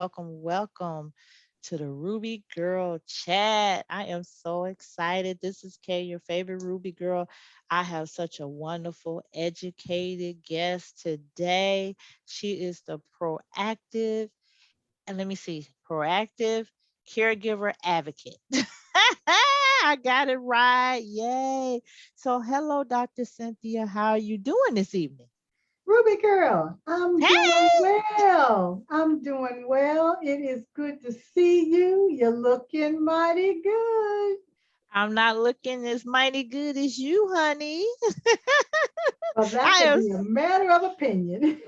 welcome to the Ruby Girl Chat. I am so excited. This is Kay, your favorite Ruby Girl. I have such a wonderful, educated guest today. She is the proactive caregiver advocate. I got it right. Yay. So, hello, Dr. Cynthia. How are you doing this evening? Ruby girl, I'm doing Hey. well. I'm doing well. It is good to see you. You're looking mighty good. I'm not looking as mighty good as you, honey. Well, that I could am. be a matter of opinion.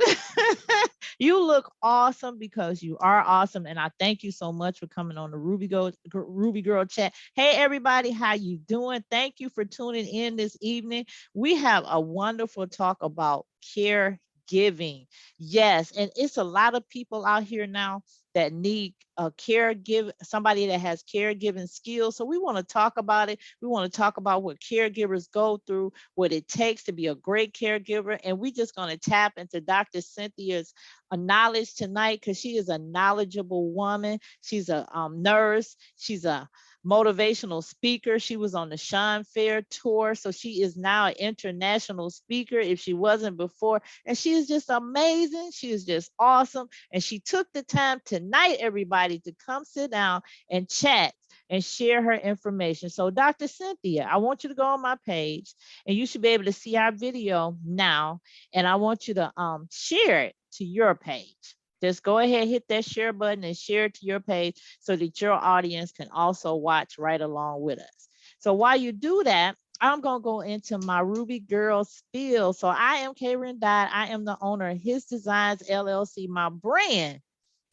You look awesome because you are awesome, and I thank you so much for coming on the Ruby Girl Chat. Hey, everybody, how you doing? Thank you for tuning in this evening. We have a wonderful talk about caregiving. Yes, and it's a lot of people out here now that need a caregiver, somebody that has caregiving skills. So we want to talk about it. We want to talk about what caregivers go through, what it takes to be a great caregiver. And we're just going to tap into Dr. Cynthia's knowledge tonight because she is a knowledgeable woman. She's a nurse. She's a motivational speaker. She was on the Sean Fair tour. So she is now an international speaker if she wasn't before. And she is just amazing. She is just awesome. And she took the time tonight, everybody, to come sit down and chat and share her information. So, Dr. Cynthia, I want you to go on my page and you should be able to see our video now. And I want you to share it to your page. Just go ahead, hit that share button and share it to your page so that your audience can also watch right along with us. So while you do that, I'm going to go into my Ruby Girl spiel. So I am Karen Dodd. I am the owner of His Designs LLC. My brand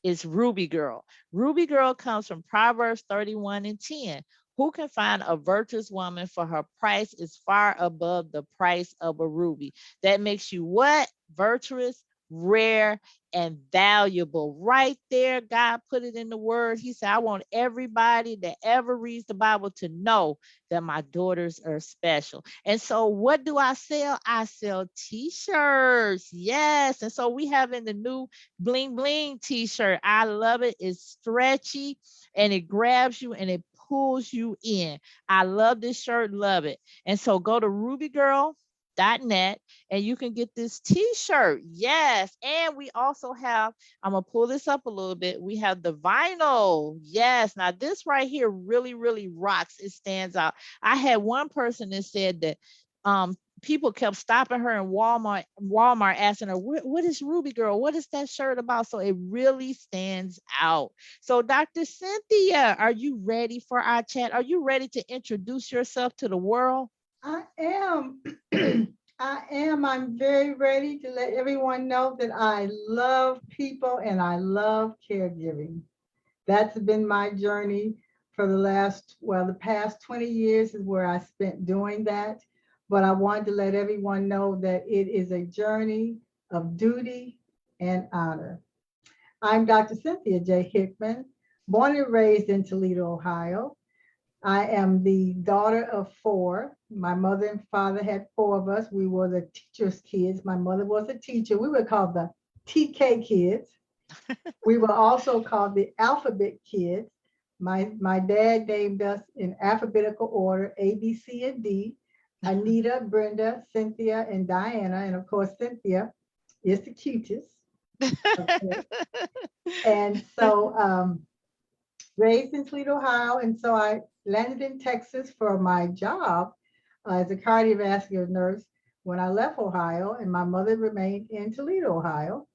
is Ruby Girl. Ruby Girl comes from Proverbs 31 and 10. Who can find a virtuous woman, for her price is far above the price of a ruby? That makes you what? Virtuous, rare, and valuable. Right there, God put it in the word. He said, I want everybody that ever reads the Bible to know that my daughters are special. And so, what do I sell? I sell t shirts. Yes. And so, we have in the new bling bling t-shirt. I love it. It's stretchy and it grabs you and it pulls you in. I love this shirt, love it. And so go to rubygirl.net and you can get this t-shirt. Yes. And we also have, I'm gonna pull this up a little bit. We have the vinyl. Yes. Now this right here really, really rocks. It stands out. I had one person that said that people kept stopping her in Walmart asking her, what is Ruby Girl? What is that shirt about? So it really stands out. So Dr. Cynthia, are you ready for our chat? Are you ready to introduce yourself to the world? I am. I am. I'm very ready to let everyone know that I love people and I love caregiving. That's been my journey for the past 20 years is where I spent doing that. But I wanted to let everyone know that it is a journey of duty and honor. I'm Dr. Cynthia J Hickman, born and raised in Toledo, Ohio. I am the daughter of four. My mother and father had four of us. We were the teacher's kids. My mother was a teacher. We were called the TK kids. We were also called the alphabet kids. My dad named us in alphabetical order, A, B, C, and D. Anita, Brenda, Cynthia, and Diana. And of course, Cynthia is the cutest. Okay. And so raised in Toledo, Ohio. And so I landed in Texas for my job as a cardiovascular nurse when I left Ohio. And my mother remained in Toledo, Ohio.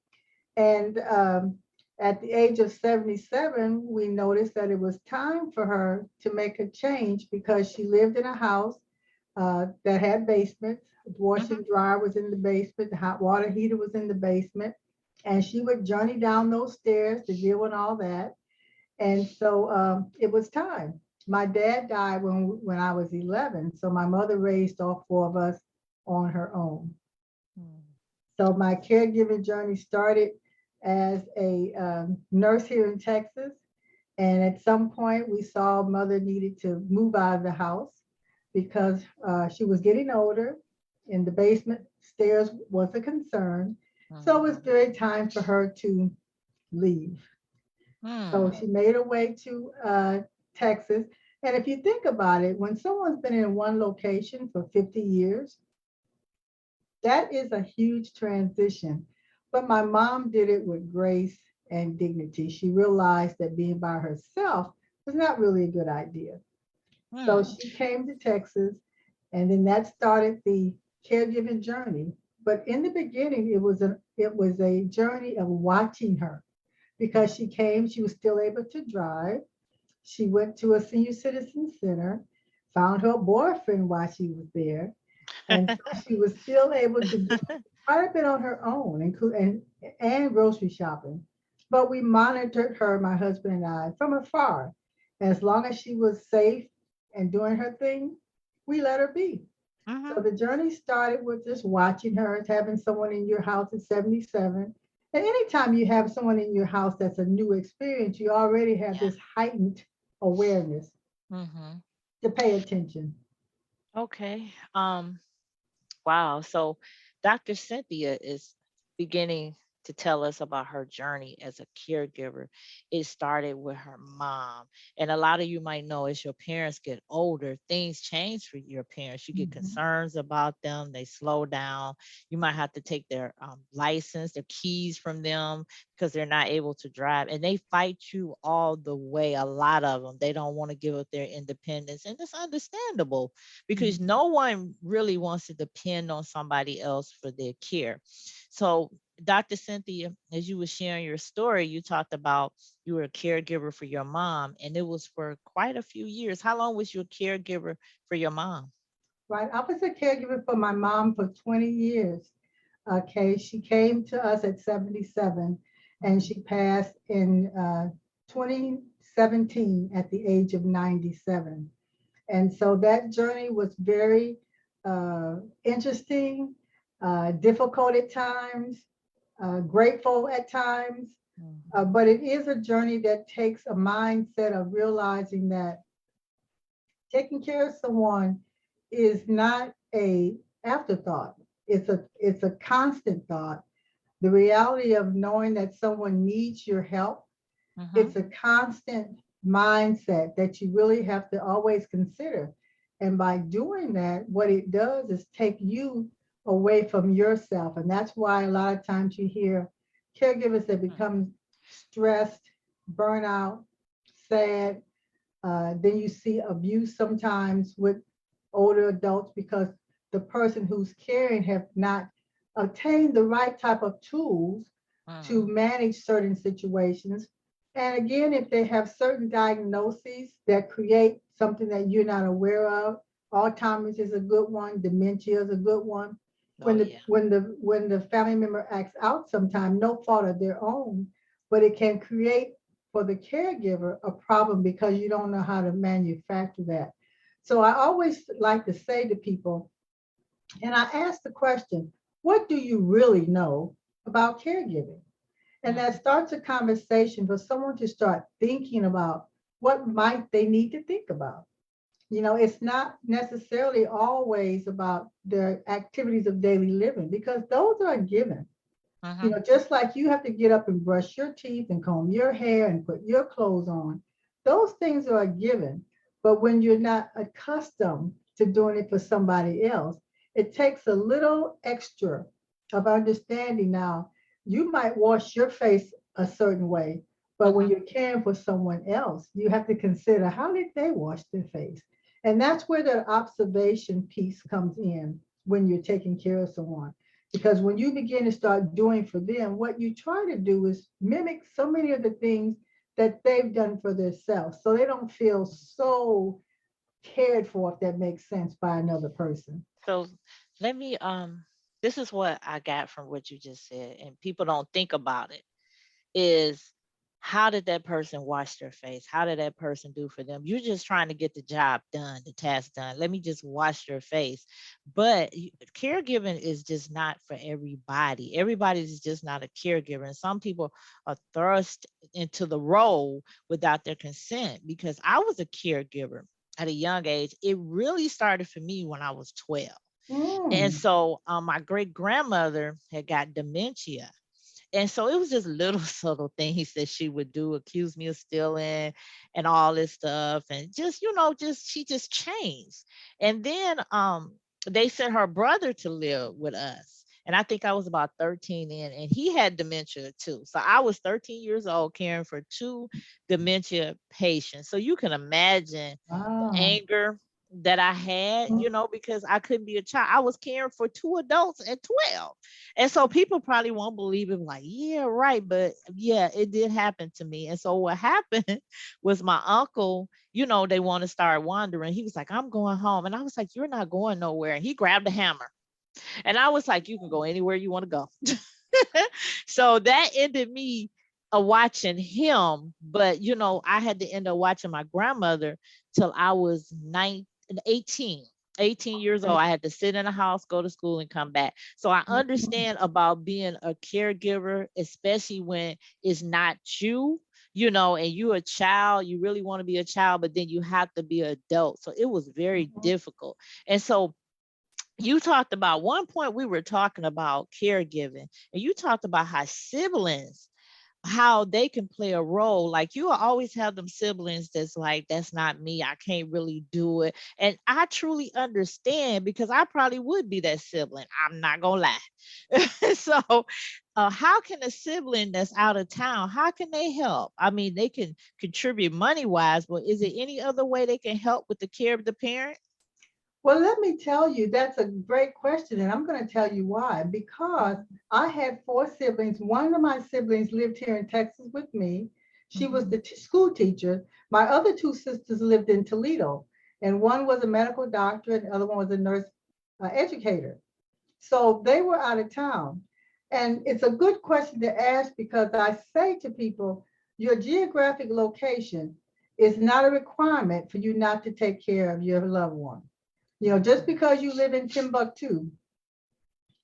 And at the age of 77, we noticed that it was time for her to make a change because she lived in a house that had basements. The washer Mhm. and dryer was in the basement. The hot water heater was in the basement. And she would journey down those stairs to deal with all that. And so it was time. My dad died when I was 11. So my mother raised all four of us on her own. Mm. So my caregiving journey started as a nurse here in Texas. And at some point, we saw mother needed to move out of the house because she was getting older and the basement stairs was a concern. So it was Mhm. very time for her to leave. So Mm. she made her way to Texas. And if you think about it, when someone's been in one location for 50 years, that is a huge transition. But my mom did it with grace and dignity. She realized that being by herself was not really a good idea. So Mm. she came to Texas, and then that started the caregiving journey. But in the beginning, it was a journey of watching her because she came, she was still able to drive. She went to a senior citizen center, found her boyfriend while she was there, and so she was still able to do quite a bit on her own, and grocery shopping. But we monitored her, my husband and I, from afar. As long as she was safe and doing her thing, we let her be. So Mhm. the journey started with just watching her, having someone in your house at 77. And anytime you have someone in your house that's a new experience, you already have Yeah. this heightened awareness Mhm. to pay attention. Okay. Wow. So Dr. Cynthia is beginning to tell us about her journey as a caregiver. It started with her mom. And a lot of you might know as your parents get older, things change for your parents. You get Mhm. concerns about them, they slow down. You might have to take their license, their keys from them because they're not able to drive. And they fight you all the way, a lot of them. They don't want to give up their independence. And it's understandable because Mhm. no one really wants to depend on somebody else for their care. So, Dr. Cynthia, as you were sharing your story, you talked about you were a caregiver for your mom, and it was for quite a few years. How long was you a caregiver for your mom? Right. I was a caregiver for my mom for 20 years. Okay. She came to us at 77 and Mhm. she passed in 2017 at the age of 97. And so that journey was very interesting, difficult at times, grateful at times. Mhm. But it is a journey that takes a mindset of realizing that taking care of someone is not a afterthought. It's a constant thought. The reality of knowing that someone needs your help, Mhm. it's a constant mindset that you really have to always consider. And by doing that, what it does is take you away from yourself. And that's why a lot of times you hear caregivers that Mhm. become stressed, burnout, sad, then you see abuse sometimes with older adults because the person who's caring have not obtained the right type of tools to Mhm. manage certain situations. And again, if they have certain diagnoses that create something that you're not aware of, Alzheimer's is a good one, dementia is a good one. Oh When the yeah. when the when the family member acts out sometime, no fault of their own, but it can create for the caregiver a problem because you don't know how to manufacture that. So I always like to say to people, and I ask the question, what do you really know about caregiving? And that Mhm. starts a conversation for someone to start thinking about what might they need to think about. It's not necessarily always about their activities of daily living because those are a given. Mhm. Just like you have to get up and brush your teeth and comb your hair and put your clothes on, those things are a given. But when you're not accustomed to doing it for somebody else, it takes a little extra of understanding. Now, you might wash your face a certain way, but when Mhm. you're caring for someone else, you have to consider how did they wash their face? And that's where the observation piece comes in when you're taking care of someone. Because when you begin to start doing for them, what you try to do is mimic so many of the things that they've done for themselves. So they don't feel so cared for, if that makes sense, by another person. So let me this is what I got from what you just said, and people don't think about it. Is how did that person wash their face? How did that person do for them? You're just trying to get the job done, the task done. Let me just wash their face. But caregiving is just not for everybody. Everybody is just not a caregiver. And some people are thrust into the role without their consent because I was a caregiver at a young age. It really started for me when I was 12. And Mm, so my great grandmother had got dementia And so it was just little subtle things that she would do, accuse me of stealing and all this stuff. And just, just she just changed. And then they sent her brother to live with us. And I think I was about 13 then, and he had dementia too. So I was 13 years old caring for two dementia patients. So you can imagine the Wow. anger that I had, because I couldn't be a child. I was caring for two adults at 12. And so people probably won't believe it, like, yeah, right. But yeah, it did happen to me. And so what happened was my uncle, they want to start wandering. He was like, I'm going home. And I was like, you're not going nowhere. And he grabbed a hammer. And I was like, you can go anywhere you want to go. So that ended me watching him. But, I had to end up watching my grandmother till I was 18 years old. I had to sit in a house, go to school, and come back. So I understand about being a caregiver, especially when it's not you, and you're a child. You really want to be a child, but then you have to be an adult. So it was very difficult. And so you talked about one point, we were talking about caregiving, and you talked about how siblings, how they can play a role. Like, you will always have them siblings that's like, that's not me, I can't really do it. And I truly understand, because I probably would be that sibling, I'm not gonna lie. So how can a sibling that's out of town, how can they help? I mean, they can contribute money wise, but is there any other way they can help with the care of the parent? Well, let me tell you, that's a great question. And I'm going to tell you why. Because I had four siblings. One of my siblings lived here in Texas with me. She was the school teacher. My other two sisters lived in Toledo, and one was a medical doctor, and the other one was a nurse educator. So they were out of town. And it's a good question to ask, because I say to people, your geographic location is not a requirement for you not to take care of your loved one. Just because you live in Timbuktu,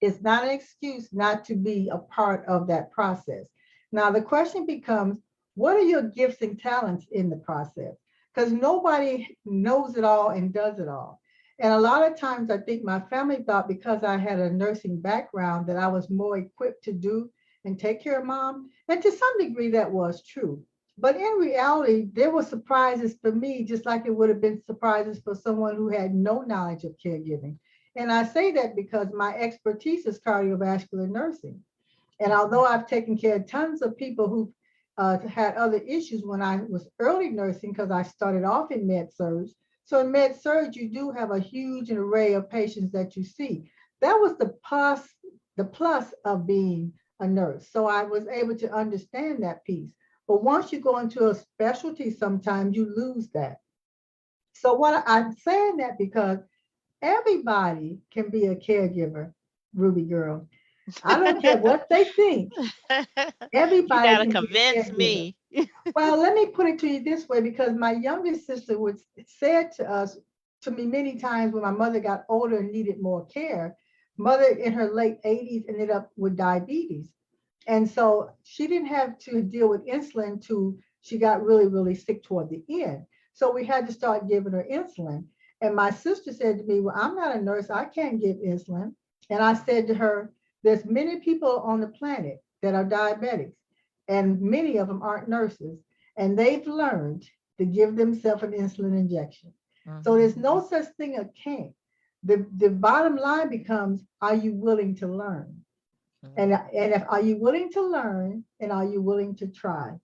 it's not an excuse not to be a part of that process. Now, the question becomes, what are your gifts and talents in the process? Because nobody knows it all and does it all. And a lot of times I think my family thought, because I had a nursing background, that I was more equipped to do and take care of mom. And to some degree, that was true. But in reality, there were surprises for me, just like it would have been surprises for someone who had no knowledge of caregiving. And I say that because my expertise is cardiovascular nursing. And although I've taken care of tons of people who had other issues when I was early nursing, because I started off in med surg. So in med surg, you do have a huge array of patients that you see. That was the plus of being a nurse. So I was able to understand that piece. But once you go into a specialty, sometimes you lose that. So what I'm saying that because everybody can be a caregiver, Ruby girl. I don't care what they think. You Everybody gotta can be a convince caregiver. me. Well, let me put it to you this way, because my youngest sister would said to me many times when my mother got older and needed more care. Mother in her late 80s ended up with diabetes. And so she didn't have to deal with insulin till she got really, really sick toward the end. So we had to start giving her insulin. And my sister said to me, well, I'm not a nurse, I can't give insulin. And I said to her, there's many people on the planet that are diabetics, and many of them aren't nurses, and they've learned to give themselves an insulin injection. So there's no such thing as can't. The bottom line becomes, are you willing to learn? And if are you willing to learn, and are you willing to try?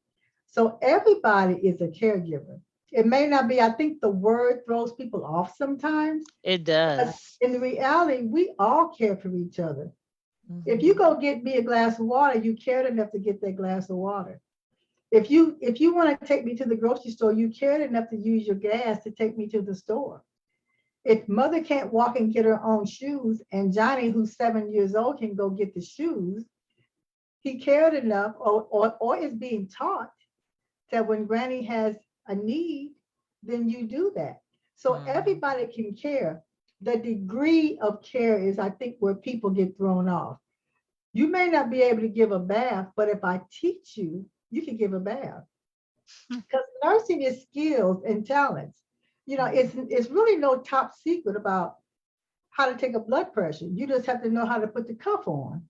So everybody is a caregiver. It may not be, I think the word throws people off sometimes, It but does. in reality, we all care for each other. If you Mhm. go get me a glass of water, you cared enough to get that glass of water. If you want to take me to the grocery store, you cared enough to use your gas to take me to the store. If mother can't walk and get her own shoes, and Johnny, who's 7 years old, can go get the shoes, he cared enough, or is being taught that when granny has a need, then you do that. So Mhm. everybody can care. The degree of care is, I think, where people get thrown off. You may not be able to give a bath, but if I teach you, you can give a bath. Because nursing is skills and talents. It's really no top secret about how to take a blood pressure. You just have to know how to put the cuff on.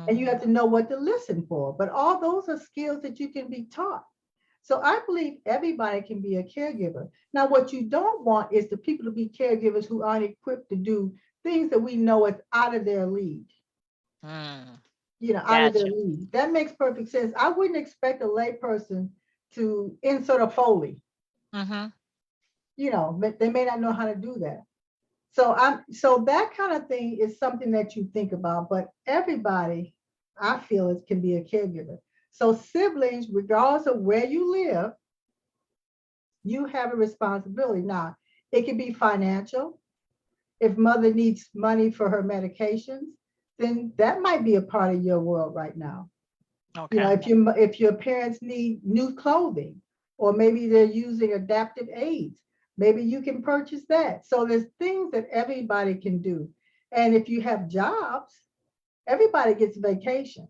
and you Mm-hmm. have to know what to listen for. But all those are skills that you can be taught. So I believe everybody can be a caregiver. Now, what you don't want is the people to be caregivers who aren't equipped to do things that we know is out of their league, Mm. out of their Gotcha. league. That makes perfect sense. I wouldn't expect a layperson to insert a Foley. Mm-hmm. But they may not know how to do that. So that kind of thing is something that you think about, but everybody, I feel, it can be a caregiver. So siblings, regardless of where you live, you have a responsibility. Now, it can be financial. If mother needs money for her medications, then that might be a part of your world right now. Okay. If your parents need new clothing, or maybe they're using adaptive aids, maybe you can purchase that. So there's things that everybody can do. And if you have jobs, everybody gets vacation.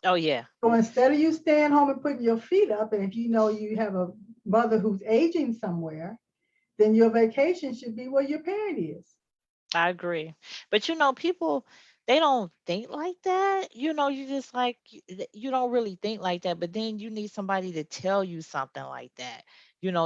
Oh yeah. So instead of you staying home and putting your feet up, and if you know you have a mother who's aging somewhere, then your vacation should be where your parent is. I agree. But people, they don't think like that. You just like, you don't really think like that, but then you need somebody to tell you something like that.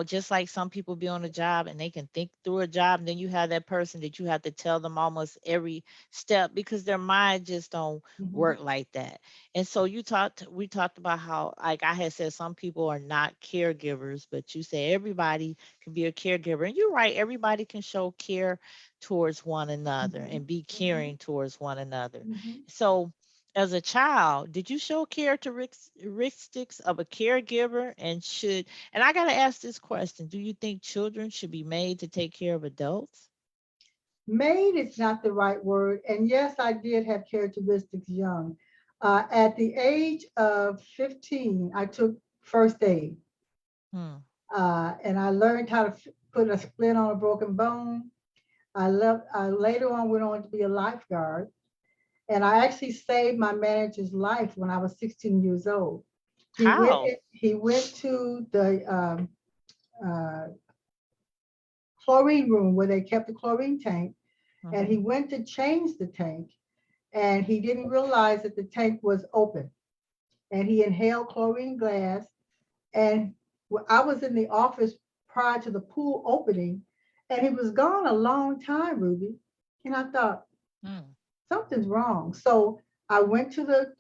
Just like some people be on a job and they can think through a job, and then you have that person that you have to tell them almost every step because their mind just don't Mhm. work like that. And so we talked about how, like I had said, some people are not caregivers, but you say everybody can be a caregiver. And you're right, everybody can show care towards one another Mhm. and be Mhm. caring towards one another. Mhm. So, as a child, did you show characteristics of a caregiver? And I got to ask this question, do you think children should be made to take care of adults? Made is not the right word. And yes, I did have characteristics young. At the age of 15, I took first aid, Hmm. and I learned how to put a splint on a broken bone. I later on went on to be a lifeguard, and I actually saved my manager's life when I was 16 years old. How? He went to the uh, chlorine room where they kept the chlorine tank, and he Hmm. went to change the tank, and he didn't realize that the tank was open, and he inhaled chlorine gas. And I was in the office prior to the pool opening, and he was gone a long time, Ruby. And I thought, Hmm. something's wrong. So I went to the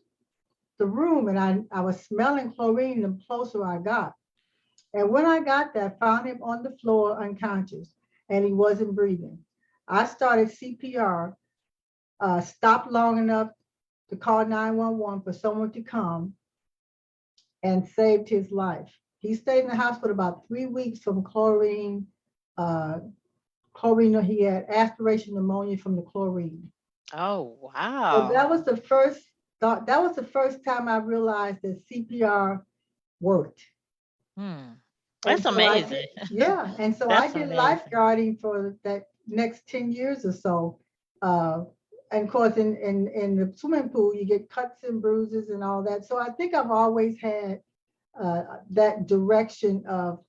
room, and I was smelling chlorine the closer I got. And when I got there, I found him on the floor unconscious, and he wasn't breathing. I started CPR, stopped long enough to call 911 for someone to come, and saved his life. He stayed in the hospital about 3 weeks from chlorine. Uh, Chlorine, he had aspiration pneumonia from the chlorine. Oh, So wow. that was the first thought. That was the first time I realized that CPR worked. Hmm. And That's so I did, amazing. yeah. And so I That's did amazing. lifeguarding for that next 10 years or so. Uh, and of course, in the swimming pool, you get cuts and bruises and all that. So I think I've always had that direction of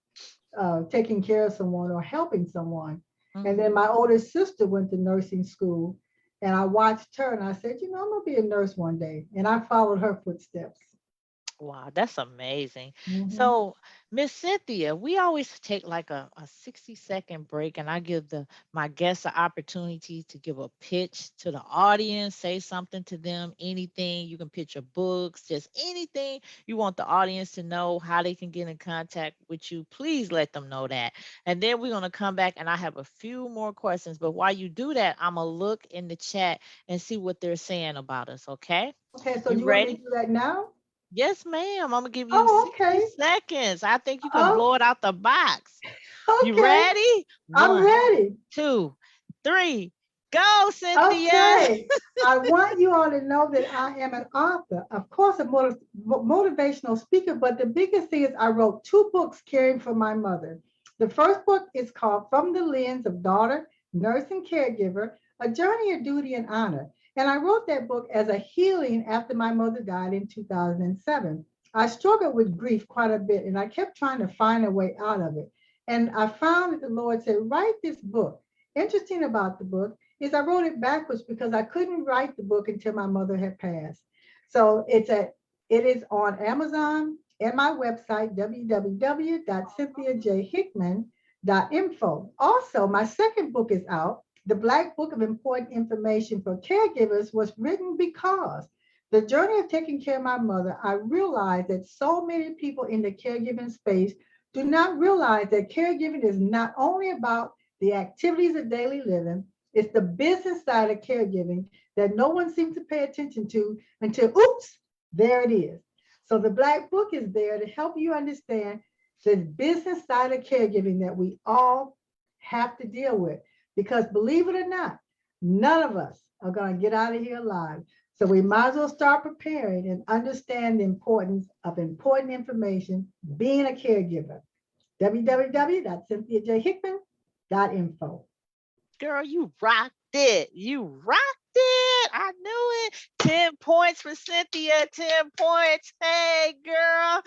taking care of someone or helping someone. And then Hmm. my oldest sister went to nursing school, and I watched her, and I said, I'm gonna be a nurse one day. And I followed her footsteps. Wow, that's amazing. Mhm. So, Miss Cynthia, we always take like a 60-second break, and I give my guests an opportunity to give a pitch to the audience, say something to them, anything. You can pitch your books, just anything you want the audience to know, how they can get in contact with you. Please let them know that. And then we're gonna come back, and I have a few more questions. But while you do that, I'm gonna look in the chat and see what they're saying about us. Okay? Okay, so You you want me ready? to do that now? Yes, ma'am. I'm gonna give you Oh, 60 okay. seconds. I think you can Oh, blow it out the box. You okay. ready? I'm One, ready. two, three. Go, Cynthia. Okay. I want you all to know that I am an author, of course, a motivational speaker, but the biggest thing is I wrote 2 books caring for my mother. The first book is called From the Lens of Daughter, Nurse, and Caregiver, A Journey of Duty and Honor. And I wrote that book as a healing after my mother died in 2007. I struggled with grief quite a bit, and I kept trying to find a way out of it. And I found that the Lord said, write this book. Interesting about the book is I wrote it backwards because I couldn't write the book until my mother had passed. So it is on Amazon and my website, www.cynthiajhickman.info. Also, my second book is out. The Black Book of Important Information for Caregivers was written because the journey of taking care of my mother, I realized that so many people in the caregiving space do not realize that caregiving is not only about the activities of daily living, it's the business side of caregiving that no one seems to pay attention to until, oops, there it is. So the Black Book is there to help you understand the business side of caregiving that we all have to deal with. Because believe it or not, none of us are going to get out of here alive. So we might as well start preparing and understand the importance of important information being a caregiver. www.cynthiajhickman.info. Girl, you rocked it. You rocked it. I knew it. 10 points for Cynthia. 10 points. Hey, girl.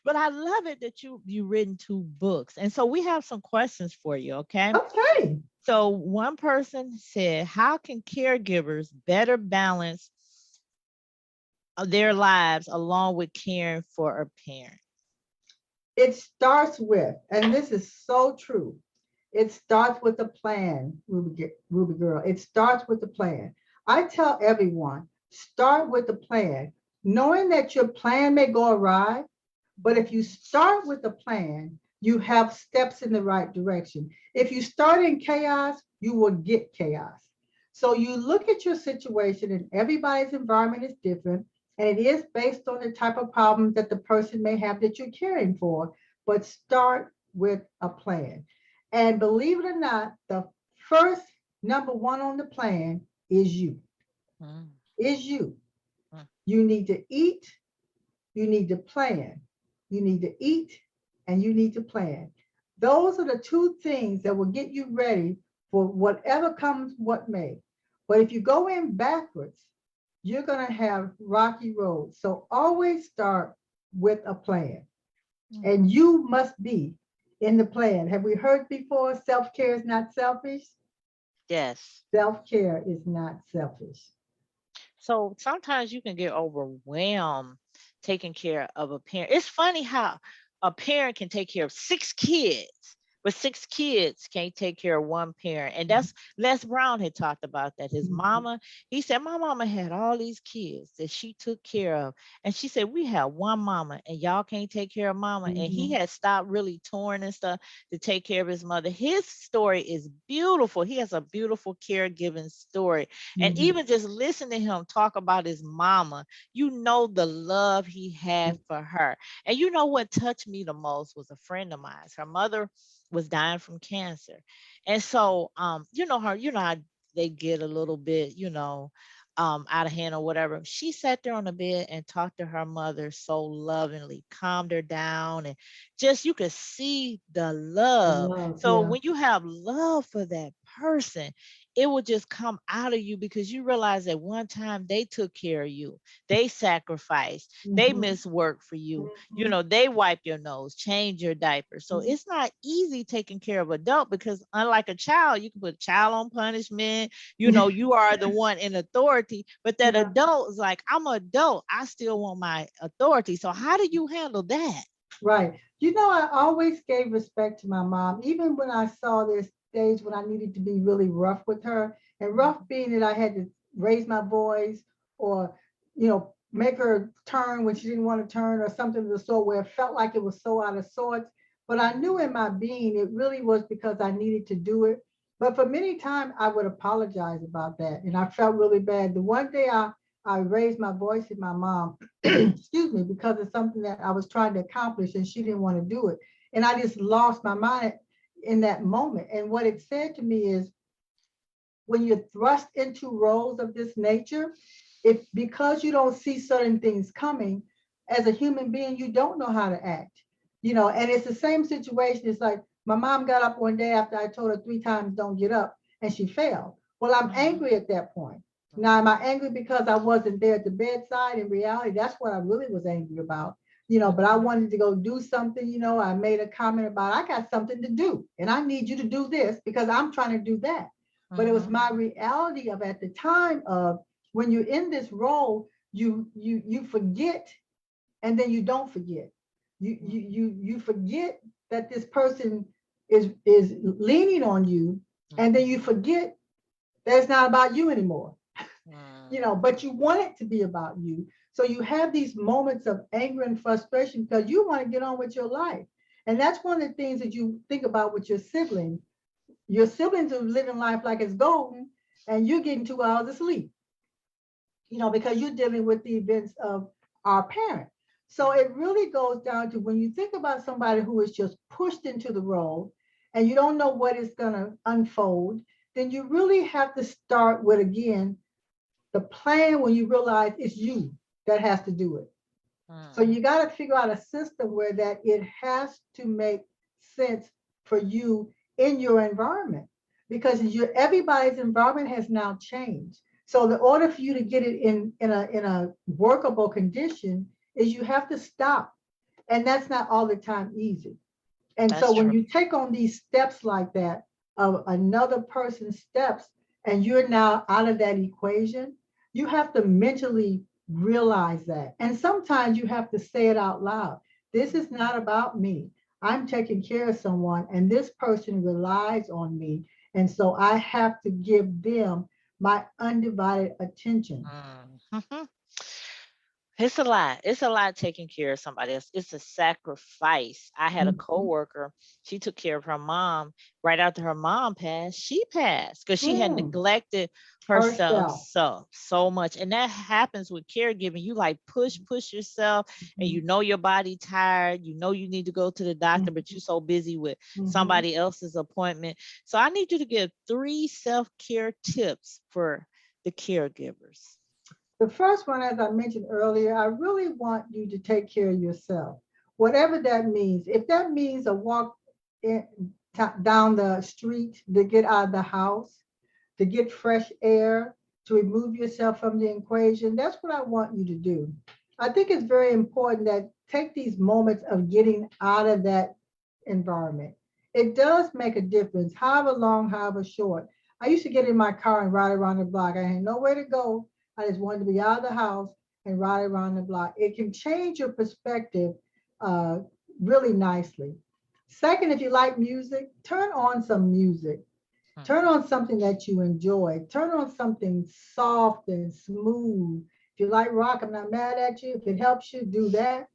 But I love it that you written 2 books. And so we have some questions for you, okay? Okay. So one person said, how can caregivers better balance their lives along with caring for a parent? It starts with, and this is so true, it starts with a plan, Ruby Girl. It starts with the plan. I tell everyone, start with the plan, knowing that your plan may go awry, but if you start with a plan, you have steps in the right direction. If you start in chaos, you will get chaos. So you look at your situation, and everybody's environment is different, and it is based on the type of problems that the person may have that you're caring for, but start with a plan. And believe it or not, the first number one on the plan is you. Mm, Is you. mm. You need to eat, you need to plan. You need to eat and you need to plan. Those are the 2 things that will get you ready for whatever comes, what may. But if you go in backwards, you're going to have rocky roads. So always start with a plan. And you must be in the plan. Have we heard before? Self-care is not selfish. Yes. Self-care is not selfish. So sometimes you can get overwhelmed taking care of a parent. It's funny how a parent can take care of 6 kids, but 6 kids can't take care of one parent. And that's Les Brown had talked about that. His mama, he said, my mama had all these kids that she took care of. And she said, we have one mama and y'all can't take care of mama. And he had stopped really touring and stuff to take care of his mother. His story is beautiful. He has a beautiful caregiving story. And even just listen to him talk about his mama, you know the love he had for her. And you know what touched me the most was a friend of mine. Her mother was dying from cancer. And so you know her, you know how they get a little bit, out of hand or whatever. She sat there on the bed and talked to her mother so lovingly, calmed her down, and just you could see the love. So when you have love for that person, it will just come out of you because you realize that one time they took care of you, they sacrificed, they missed work for you, they wipe your nose, change your diaper. So it's not easy taking care of adult because unlike a child, you can put a child on punishment, you are the one in authority, but that adult is like, I'm an adult, I still want my authority. So how do you handle that? Right. I always gave respect to my mom, even when I saw there's days when I needed to be really rough with her. And rough being that I had to raise my voice or, make her turn when she didn't want to turn or something of the sort where it felt like it was so out of sorts. But I knew in my being it really was because I needed to do it. But for many times I would apologize about that. And I felt really bad. The one day I raised my voice at my mom, excuse me, because it's something that I was trying to accomplish and she didn't want to do it. And I just lost my mind in that moment. And what it said to me is, when you're thrust into roles of this nature, if because you don't see certain things coming, as a human being, you don't know how to act. And it's the same situation. It's like my mom got up one day after I told her 3 times don't get up, and she failed. Well, I'm angry at that point. Now, am I angry because I wasn't there at the bedside? In reality, that's what I really was angry about. But I wanted to go do something. I made a comment about I got something to do and I need you to do this because I'm trying to do that. But it was my reality of at the time of when you're in this role, you forget, and then you don't forget. You forget that this person is leaning on you, and then you forget that it's not about you anymore. But you want it to be about you. So you have these moments of anger and frustration because you want to get on with your life. And that's one of the things that you think about with your siblings. Your siblings are living life like it's golden, and you're getting 2 hours of sleep, because you're dealing with the events of our parent. So it really goes down to when you think about somebody who is just pushed into the role and you don't know what is going to unfold, then you really have to start with, again, the plan when you realize it's you that has to do it. So you got to figure out a system where that it has to make sense for you in your environment, because everybody's environment has now changed. So the order for you to get it in a workable condition is you have to stop. And that's not all the time easy. And so when you take on these steps like that of another person's steps, and you're now out of that equation, you have to mentally realize that. And sometimes you have to say it out loud. This is not about me. I'm taking care of someone, and this person relies on me. And so I have to give them my undivided attention. It's a lot. It's a lot taking care of somebody else. It's a sacrifice. I had a coworker. She took care of her mom. Right after her mom passed, she passed because she had neglected herself Herself. so much. And that happens with caregiving. You like push yourself, and you know your body tired. You know you need to go to the doctor, but you're so busy with somebody else's appointment. So I need you to give 3 self-care tips for the caregivers. The first one, as I mentioned earlier, I really want you to take care of yourself, whatever that means. If that means a walk down the street to get out of the house, to get fresh air, to remove yourself from the equation, that's what I want you to do. I think it's very important that take these moments of getting out of that environment. It does make a difference, however long, however short. I used to get in my car and ride around the block. I had nowhere to go. I just wanted to be out of the house and ride around the block. It can change your perspective really nicely. Second, if you like music, turn on some music. Turn on something that you enjoy. Turn on something soft and smooth. If you like rock, I'm not mad at you. If it helps you, do that.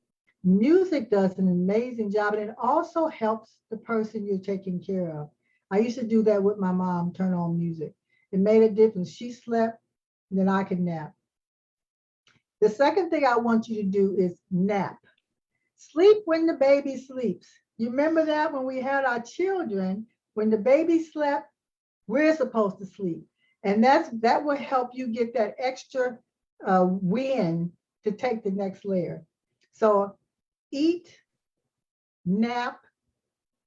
Music does an amazing job, and it also helps the person you're taking care of. I used to do that with my mom, turn on music. It made a difference. She slept, then I could nap. The second thing I want you to do is nap. Sleep when the baby sleeps. You remember that when we had our children, when the baby slept, we're supposed to sleep. And that will help you get that extra wind to take the next layer. So eat, nap,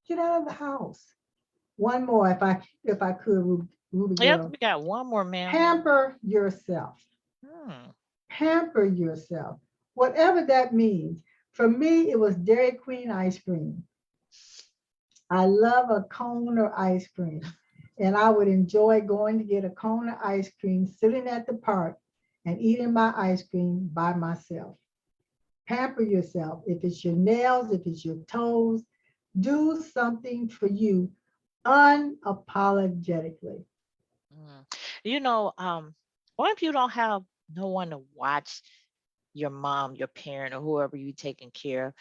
get out of the house. One more, if I could, Ruby Yep, girl. we got one more, ma'am. Pamper yourself. Pamper yourself, whatever that means. For me, it was Dairy Queen ice cream. I love a cone of ice cream, and I would enjoy going to get a cone of ice cream, sitting at the park and eating my ice cream by myself. Pamper yourself. If it's your nails, if it's your toes, do something for you unapologetically. You know, what if you don't have no one to watch your mom, your parent, or whoever you're taking care of?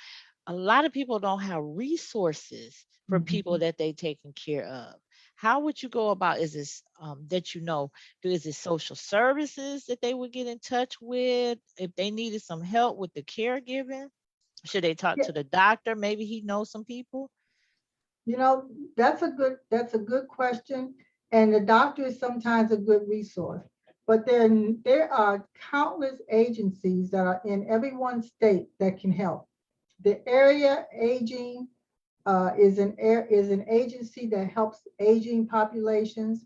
A lot of people don't have resources for people that they taking care of. How would you go about, is this that is it social services that they would get in touch with if they needed some help with the caregiving? Should they talk Yeah, to the doctor? Maybe he knows some people. you know, that's a good question. And the doctor is sometimes a good resource. But there are countless agencies that are in every one state that can help. The area aging is an agency that helps aging populations.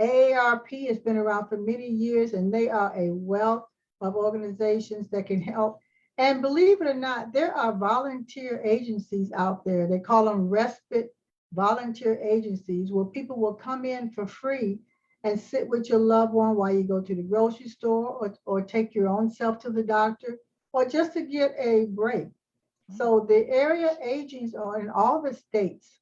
AARP has been around for many years, and they are a wealth of organizations that can help. And believe it or not, there are volunteer agencies out there. They call them respite volunteer agencies, where people will come in for free and sit with your loved one while you go to the grocery store or take your own self to the doctor or just to get a break. Mm. So the area agents are in all the states,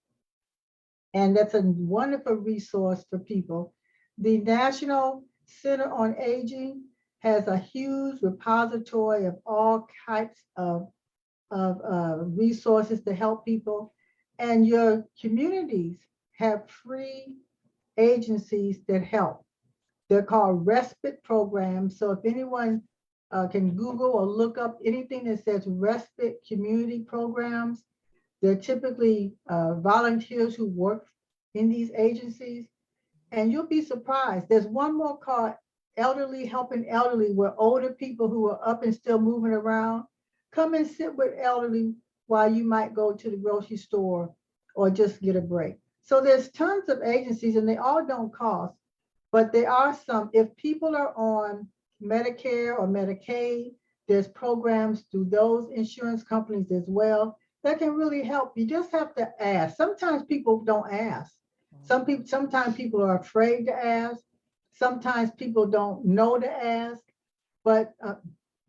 and that's a wonderful resource for people. The National Center on Aging has a huge repository of all types of resources to help people. And your communities have free agencies that help. They're called respite programs. So if anyone can Google or look up anything that says respite community programs, they're typically volunteers who work in these agencies. And you'll be surprised. There's one more called Elderly Helping Elderly, where older people who are up and still moving around come and sit with elderly while you might go to the grocery store or just get a break. So there's tons of agencies and they all don't cost, but there are some. If people are on Medicare or Medicaid, there's programs through those insurance companies as well that can really help. You just have to ask. Sometimes people don't ask. Sometimes people are afraid to ask. Sometimes people don't know to ask. But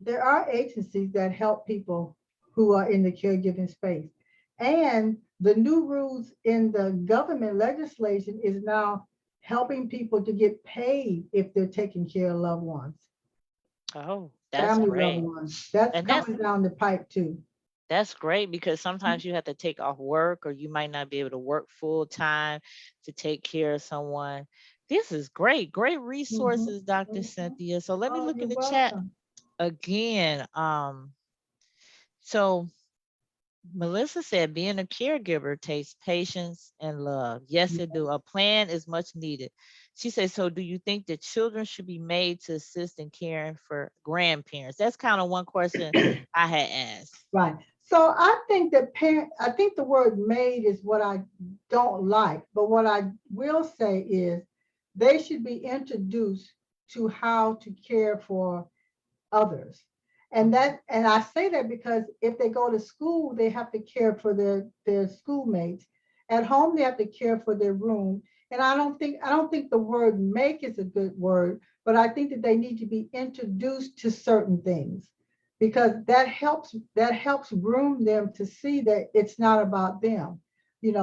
there are agencies that help people who are in the caregiving space. And the new rules in the government legislation is now helping people to get paid if they're taking care of loved ones, Oh, that's family loved great. ones. That's And coming down the pipe too. that's great because sometimes you have to take off work or you might not be able to work full time to take care of someone. This is great. Great Mhm, resources, Dr. mhm. Cynthia. So let me Oh, look you're in the chat welcome. again. So Melissa said being a caregiver takes patience and love. Yes, it do. A plan is much needed. She said, so do you think that children should be made to assist in caring for grandparents? That's kind of one question I had asked. Right. So I think that I think the word made is what I don't like, but what I will say is they should be introduced to how to care for others. And I say that because if they go to school, they have to care for their schoolmates. At home, they have to care for their room. And I don't think the word make is a good word, but I think that they need to be introduced to certain things because that helps groom them to see that it's not about them.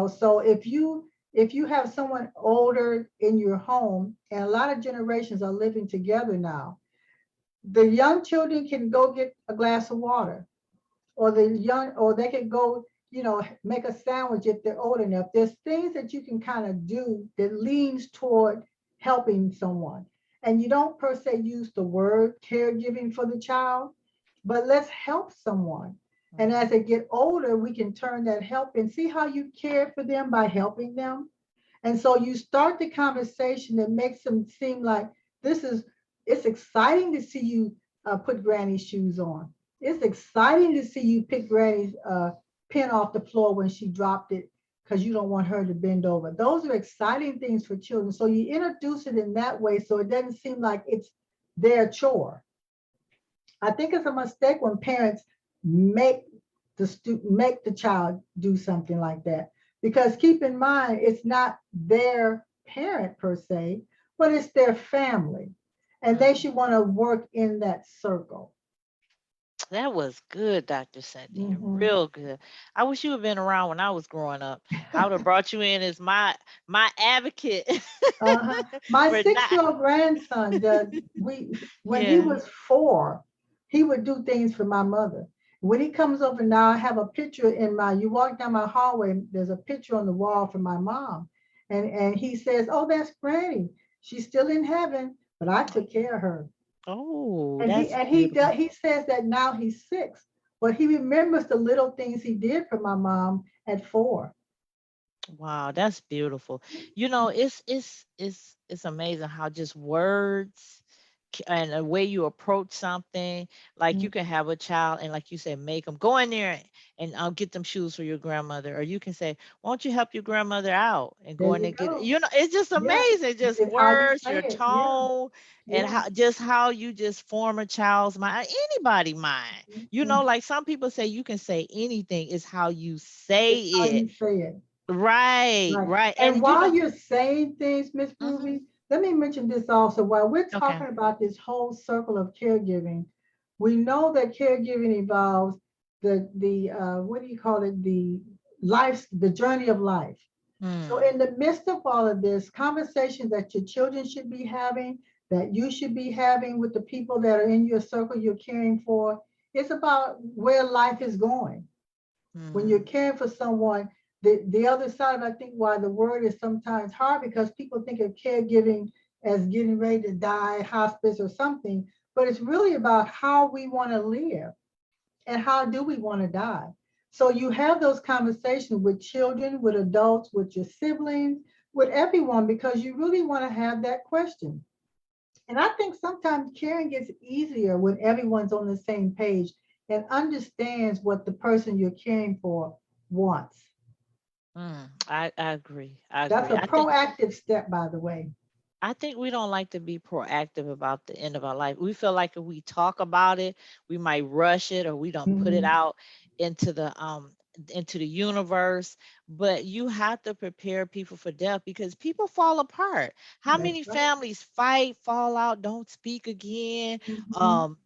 So if you have someone older in your home, and a lot of generations are living together now, the young children can go get a glass of water, or they can go, make a sandwich if they're old enough. There's things that you can kind of do that leans toward helping someone. And you don't per se use the word caregiving for the child, but let's help someone. And as they get older, we can turn that help and see how you care for them by helping them. And so you start the conversation that makes them seem like this is, it's exciting to see you put Granny's shoes on. It's exciting to see you pick Granny's pin off the floor when she dropped it because you don't want her to bend over. Those are exciting things for children. So you introduce it in that way so it doesn't seem like it's their chore. I think it's a mistake when parents make make the child do something like that. Because keep in mind, it's not their parent per se, but it's their family. And they should want to work in that circle. That was good, Dr. Cynthia. Mhm. Real good. I wish you had been around when I was growing up. I would have brought you in as my advocate Uh-huh. My for not. 6-year-old grandson does. When he Yeah. was 4, he would do things for my mother. When he comes over now, I have a picture in my. You walk down my hallway, there's a picture on the wall for my mom, and he says, "Oh, that's Granny. She's still in heaven, but I took care of her." Oh, And he that's and he beautiful. does, he says that now he's 6, but he remembers the little things he did for my mom at 4. Wow, that's beautiful. You know, it's amazing how just words and the way you approach something, like you can have a child and like you said, make them go in there and I'll get them shoes for your grandmother, or you can say, "Won't you help your grandmother out?" and There go in you there get it. go. You know, it's just Yeah, amazing, just it's how you words, say your it. Yeah, tone, and yeah. how you just form a child's mind, anybody mind. You know, Mhm. like some people say you can say anything, it's how you say It's how it. you say it. Right, Right. right. And And you know, while you're saying things, Miss mhm, Ruby, let me mention this also. While we're Okay. talking about this whole circle of caregiving, we know that caregiving involves the what do you call it? The journey of life. So Hmm. in the midst of all of this, conversations that your children should be having, that you should be having with the people that are in your circle you're caring for, it's about where life is going. When you're Hmm. caring for someone, the other side, I think why the word is sometimes hard because people think of caregiving as getting ready to die, hospice or something, but it's really about how we want to live and how do we want to die. So you have those conversations with children, with adults, with your siblings, with everyone, because you really want to have that question. And I think sometimes caring gets easier when everyone's on the same page and understands what the person you're caring for wants. I agree. I That's agree. a proactive step, by the way. I think we don't like to be proactive about the end of our life. We feel like if we talk about it, we might rush it or we don't put it Mhm. out into the universe. But you have to prepare people for death because people fall apart. How That's many right. families fight, fall out, don't speak again? Mhm. Um,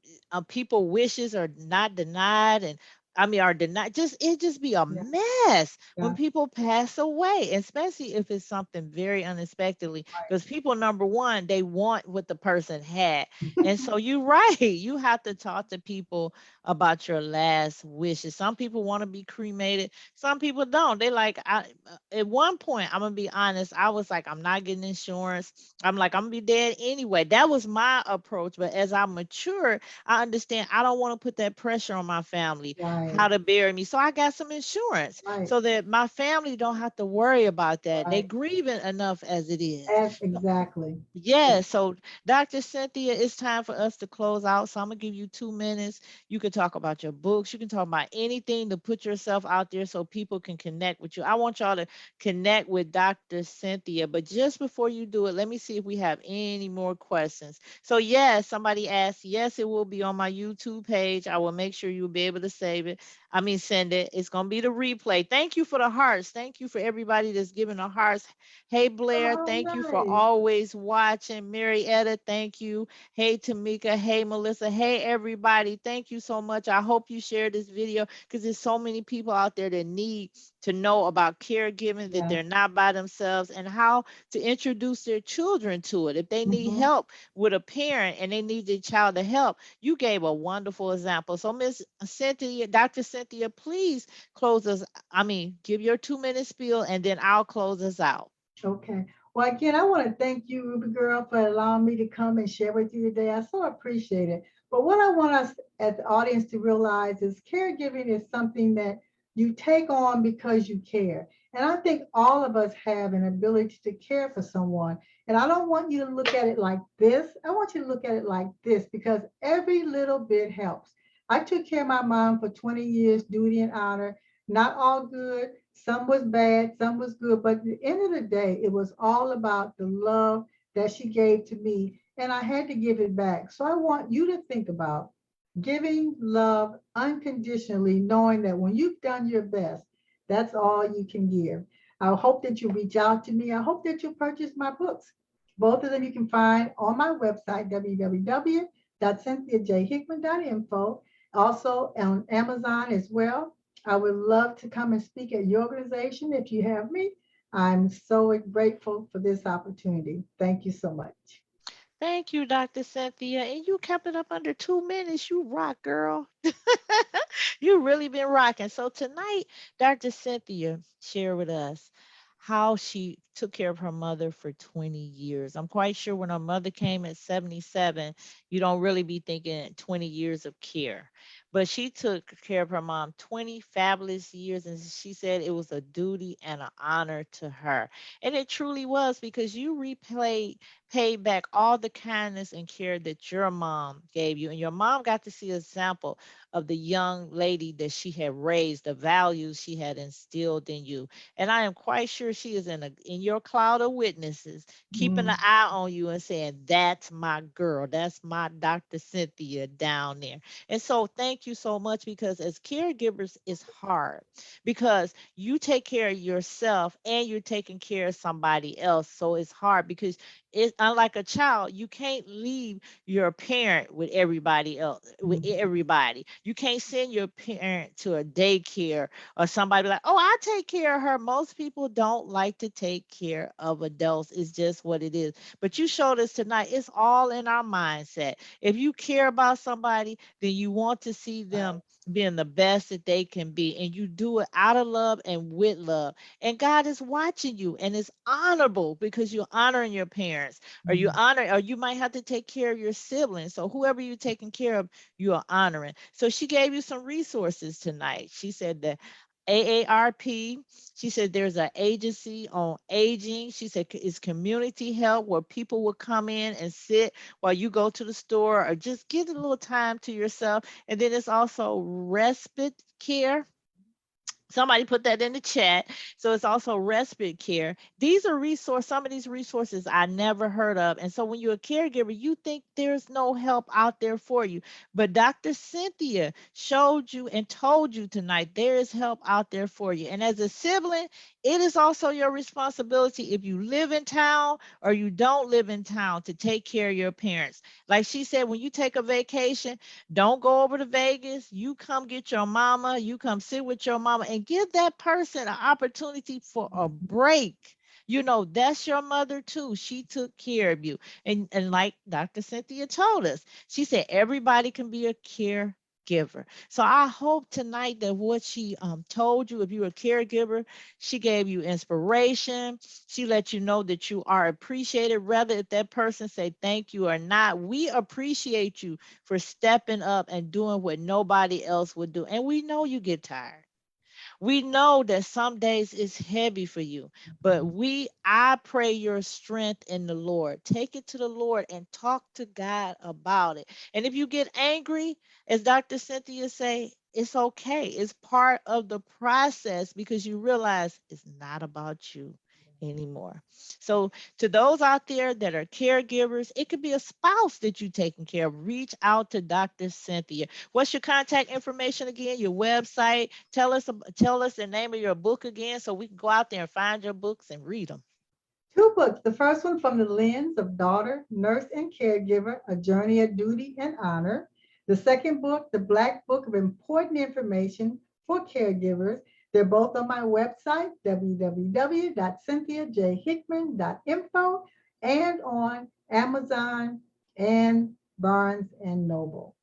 People wishes are not denied and are denied. It just be a Yeah, mess when yeah, people pass away, especially if it's something very unexpectedly because people, number one, they want what the person had. And right. so you're right. You have to talk to people about your last wishes. Some people want to be cremated. Some people don't. They like, at one point, I'm going to be honest. I was like, I'm not getting insurance. I'm like, I'm going to be dead anyway. That was my approach. But as I mature, I understand I don't want to put that pressure on my family how Right, to bury me. So I got some insurance right, so that my family don't have to worry about that. They right. grieving enough as it is. As exactly. Yeah, so Dr. Cynthia, it's time for us to close out. So I'm gonna give you 2 minutes. You can talk about your books, you can talk about anything to put yourself out there so people can connect with you. I want y'all to connect with Dr. Cynthia, but just before you do it, let me see if we have any more questions. So yes, somebody asked, yes, it will be on my YouTube page. I will make sure you'll be able to save it. Send it. It's gonna be the replay. Thank you for the hearts. Thank you for everybody that's giving the hearts. Hey Blair, Oh, thank you for nice. always watching. Marietta, thank you. Hey Tamika, hey Melissa, hey everybody. Thank you so much. I hope you share this video because there's so many people out there that need to know about caregiving, that Yes. they're not by themselves, and how to introduce their children to it. If they need Mhm. help with a parent and they need their child to help, you gave a wonderful example. So Miss Cynthia, Dr. Cynthia, please close us. Give your 2 minute spiel and then I'll close us out. Okay. Well, again, I want to thank you, Ruby Girl, for allowing me to come and share with you today. I so appreciate it. But what I want us as the audience to realize is caregiving is something that you take on because you care. And I think all of us have an ability to care for someone. And I don't want you to look at it like this. I want you to look at it like this because every little bit helps. I took care of my mom for 20 years, duty and honor. Not all good. Some was bad, some was good. But at the end of the day, it was all about the love that she gave to me. And I had to give it back. So I want you to think about giving love unconditionally, knowing that when you've done your best, that's all you can give. I hope that you reach out to me. I hope that you purchase my books. Both of them you can find on my website, www.cynthiajhickman.info. Also on Amazon as well. I would love to come and speak at your organization if you have me. I'm so grateful for this opportunity. Thank you so much. Thank you, Dr. Cynthia. And you kept it up under 2 minutes. You rock, girl. You really been rocking. So tonight, Dr. Cynthia shared with us how she took care of her mother for 20 years. I'm quite sure when her mother came at 77, you don't really be thinking 20 years of care. But she took care of her mom 20 fabulous years, and she said it was a duty and an honor to her. And it truly was because you paid back all the kindness and care that your mom gave you. And your mom got to see an example of the young lady that she had raised, the values she had instilled in you. And I am quite sure she is in your cloud of witnesses, keeping an Mhm. eye on you and saying, that's my girl. That's my Dr. Cynthia down there. And so thank you so much because as caregivers, it's hard because you take care of yourself and you're taking care of somebody else. So it's hard because it's unlike a child, you can't leave your parent with everybody else, with Mhm. everybody. You can't send your parent to a daycare or somebody like, oh, I take care of her. Most people don't like to take care of adults. It's just what it is. But you showed us tonight, it's all in our mindset. If you care about somebody, then you want to see them being the best that they can be. And you do it out of love and with love. And God is watching you, and it's honorable because you're honoring your parents, or you Mhm. honor, or you might have to take care of your siblings. So whoever you're taking care of, you are honoring. So she gave you some resources tonight. She said that AARP, she said there's an agency on aging. She said it's community help where people will come in and sit while you go to the store or just get a little time to yourself. And then it's also respite care. Somebody put that in the chat. So it's also respite care. These are resources, some of these resources I never heard of. And so when you're a caregiver, you think there's no help out there for you. But Dr. Cynthia showed you and told you tonight there is help out there for you. And as a sibling, it is also your responsibility, if you live in town or you don't live in town, to take care of your parents. Like she said, when you take a vacation, don't go over to Vegas. You come get your mama. You come sit with your mama and give that person an opportunity for a break. You know, that's your mother too. She took care of you. And like Dr. Cynthia told us, she said everybody can be a caregiver. So I hope tonight that what she told you, if you're a caregiver, she gave you inspiration. She let you know that you are appreciated, whether if that person say thank you or not. We appreciate you for stepping up and doing what nobody else would do. And we know you get tired. We know that some days it's heavy for you, but I pray your strength in the Lord. Take it to the Lord and talk to God about it. And if you get angry, as Dr. Cynthia say, it's okay. It's part of the process because you realize it's not about you anymore. So to those out there that are caregivers, it could be a spouse that you're taking care of. Reach out to Dr. Cynthia. What's your contact information again? Your website? Tell us the name of your book again, so we can go out there and find your books and read them. Two books. The first one, From the Lens of Daughter, Nurse, and Caregiver, A Journey of Duty and Honor. The second book, The Black Book of Important Information for Caregivers. They're both on my website, www.cynthiajhickman.info, and on Amazon and Barnes and Noble.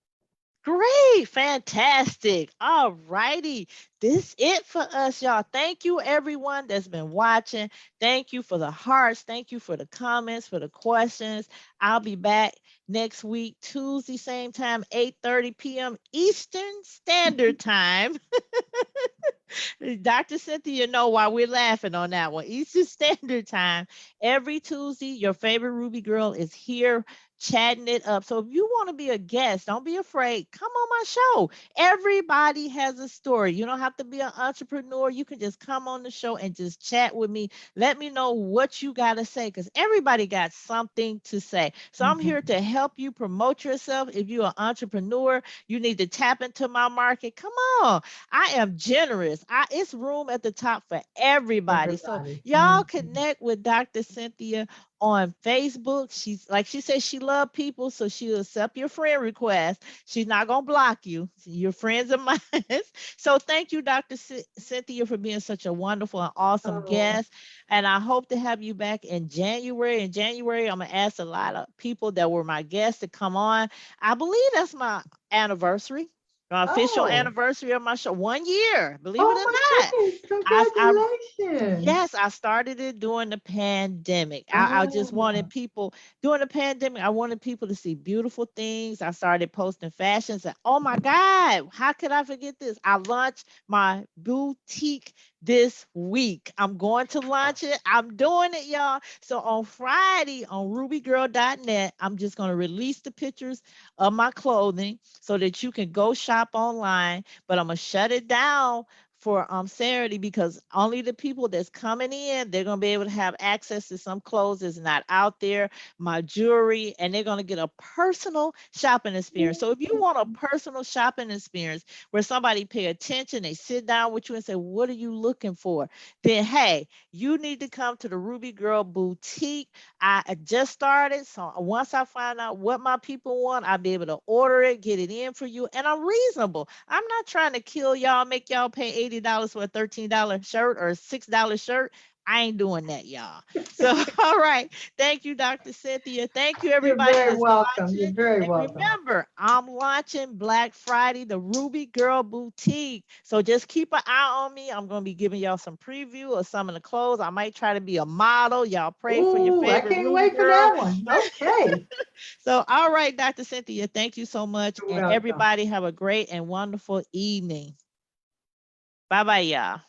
Great, fantastic. All righty. This it for us, y'all. Thank you, everyone that's been watching. Thank you for the hearts. Thank you for the comments, for the questions. I'll be back next week, Tuesday, same time, 8:30 p.m. Eastern Standard Time. Dr. Cynthia know why we're laughing on that one. Eastern Standard Time. Every Tuesday, your favorite Ruby girl is here chatting it up. So if you want to be a guest, don't be afraid. Come on my show. Everybody has a story. You don't have to be an entrepreneur. You can just come on the show and just chat with me. Let me know what you got to say, because everybody got something to say. So I'm here Mhm. to help you promote yourself. If you're an entrepreneur, you need to tap into my market. Come on. I am generous. It's room at the top for everybody. So Everybody. y'all connect with Dr. Cynthia on Facebook. She's like she says she loves people, so she'll accept your friend request. She's not gonna block you. Your friends of mine. So thank you, Dr. Cynthia, for being such a wonderful and awesome Oh, guest. And I hope to have you back in January. In January, I'm gonna ask a lot of people that were my guests to come on. I believe that's my anniversary, official oh, anniversary of my show. 1 year, believe it oh or my not. goodness. I Congratulations. Yes, I started it during the pandemic. I just Oh, wanted people during the pandemic. I wanted people to see beautiful things. I started posting fashions, and oh my God, how could I forget this? I launched my boutique this week. I'm going to launch it. I'm doing it, y'all. So on Friday on rubygirl.net, I'm just going to release the pictures of my clothing so that you can go shop online. But I'm going to shut it down for Saturday, because only the people that's coming in, they're gonna be able to have access to some clothes that's not out there, my jewelry, and they're gonna get a personal shopping experience. So if you want a personal shopping experience where somebody pay attention, they sit down with you and say, "What are you looking for?" Then hey, you need to come to the Ruby Girl Boutique. I just started, so once I find out what my people want, I'll be able to order it, get it in for you, and I'm reasonable. I'm not trying to kill y'all, make y'all pay $80 for a $13 shirt or a $6 shirt. I ain't doing that, y'all. So, all right. Thank you, Dr. Cynthia. Thank you, You're everybody very that's welcome. You're watching. very And welcome. remember, I'm launching Black Friday, the Ruby Girl Boutique. So just keep an eye on me. I'm going to be giving y'all some preview of some of the clothes. I might try to be a model. Y'all pray for your Ooh, I favorite can't Ruby wait for girl. that one. Okay. So, all right, Dr. Cynthia, thank you so much. You're And welcome. everybody have a great and wonderful evening. Bye bye, y'all.